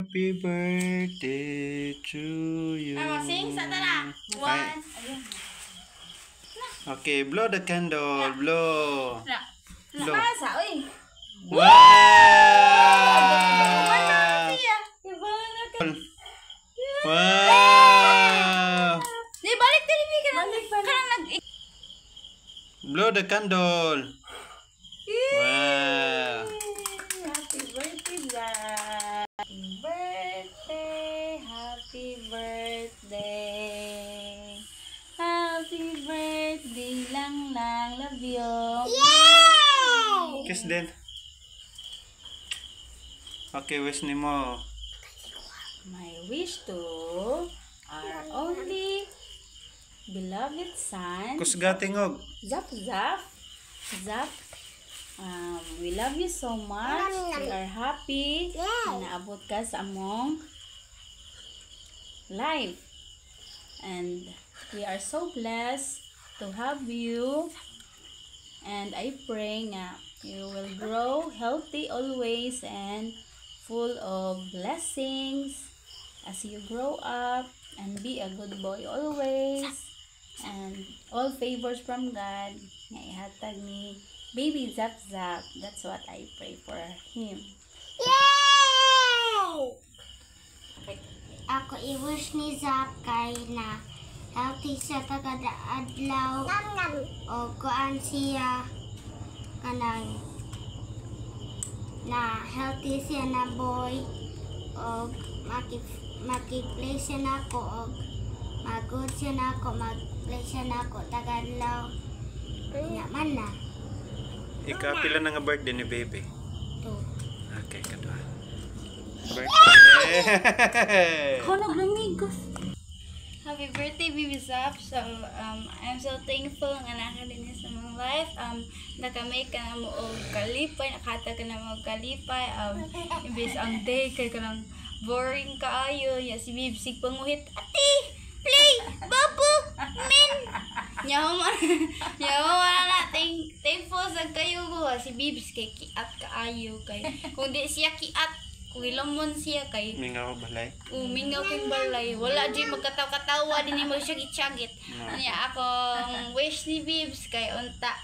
Happy birthday to you. Sing sa tala. One. Okay, blow the candle. Blow. Blow. Masa, uy. Wow! Wow! Di balik tadi bikin. Balik. Blow the candle. Wow! Happy birthday, Zach. Happy birthday. Happy birthday. Happy birthday lang. Love you. Yay! Kiss din. Okay, wish ni mo. My wish to our only beloved son, Kusga tingog. Zap. We love you so much. We are happy na naabot ka sa among life. And we are so blessed to have you. And I pray nga you will grow healthy always and full of blessings as you grow up and be a good boy always. And all favors from God nga ihatag ni Baby Zap. That's what I pray for him. Yay! Ako i-wish ni Zap kay na healthy siya tagada adlaw o kuan siya kanang na healthy siya na boy o maki-play siya na ako o mag-good siya na ako mag-play siya na ako tagadlaw naman na. Ikaw, pila na nga birthday ni baby? 2. Okay, kadua. Birthday! Konog ng migos. Happy birthday, Baby Zap. So, I'm so thankful nga naka din sa mong life. Nakamay ka na mo og kalipay, nakata ka na mo og kalipay. Imbis ang day kay ka lang boring kaayo. Ya si Bibsig panguhit, ati, play, babu, min. Nyawa na thankful sa kayo ko. Si Bibs kay kiat kaayo kay. Kung di siya kiat, kung ilamon siya kay Mingaw balay. mingaw kang balay. Wala di magkataw-katawa din mo siya gitsagit. Niya akong wish ni Bibs kay unta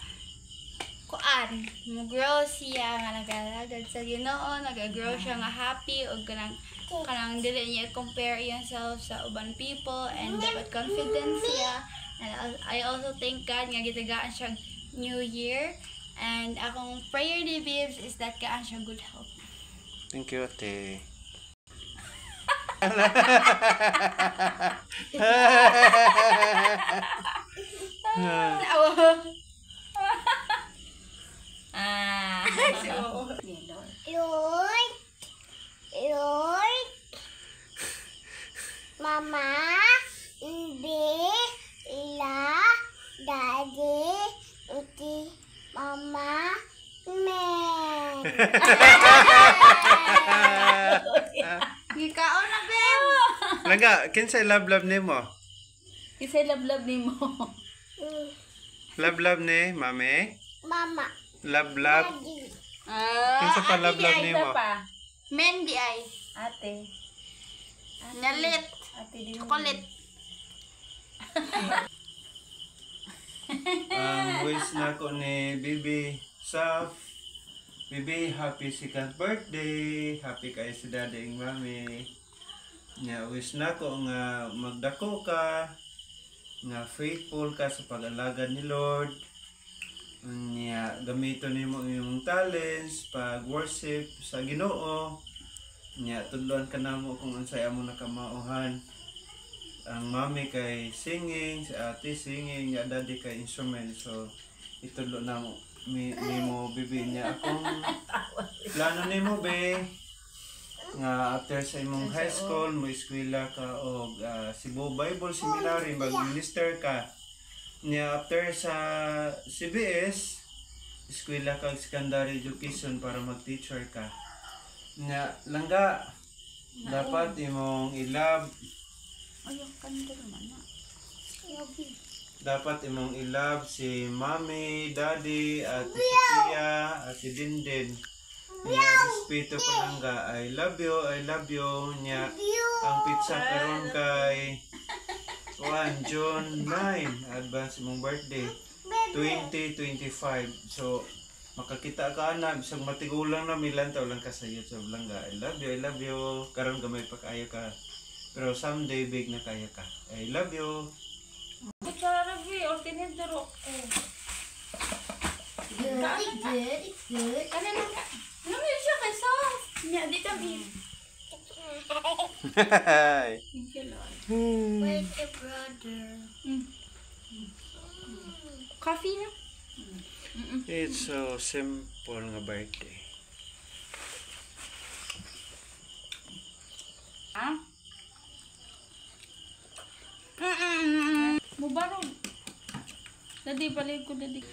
kuan mo-grow siya nga nagalagad sa Ginoo, nag-grow siya nga happy ug kanang dili niya compare himself sa uban people and dapat confidence siya. And I also thank God nga gitagaan siya New Year, and akong prayer ni Bibs is that kaan siya good health. Thank you, ate. Lord, Mama, Ibi, Ila, Daddy, Uti, Mama, Men. Gikaon na, Ben. Laga, kinsay love nimo? Kisay love ni mo. Love ni mami? Mama, Love. Daddy. Kinsa pa love nimo? Men di ay Ate. nalit Ate din. chocolate. Wish na ko ni Bibi Saf. Bibi, happy second birthday. Happy kayo si daddy and mami. Nya wish na ko nga magdako ka. Nga faithful ka sa pag-alagad ni Lord. Nya gamiton nimo imong talents pag worship sa Ginoo. Nya tudlon ka namo kung unsay amo nakamauhan. Ang mami kay singing, si ate singing, ya daddy kay instrument. So itudlo na mo nimo bibi niya akong plano nimo be nga after sa imong high school mo eskwela ka og Cebu Bible Seminary mag-minister ka. Nya after sa CBS eskwela ka secondary education para mag-teacher ka. Nya langga dapat imong ilab Ayaw, kanda naman na. dapat imong ilab si Mami, Daddy, at si Tia, at si Dindin. Niya respeto palangga. I love you, I love you. Niya ang pizza karon kay June 9, advance mong birthday 2025. So makakita ka na bisag matigulang na milan taw lang ka sa YouTube lang ga. I love you, I love you. Karon gamay pa kayo ka. Pero someday big na kaya ka. I love you. Karabi, o tinidoro ko. Good. Ano na ka? Ano mo siya kay soft? Nya, di kami. Thank you, Lord. Birthday brother. Coffee na? It's so simple nga birthday. Ah? Mubarog. Dadi, balik ko dadi.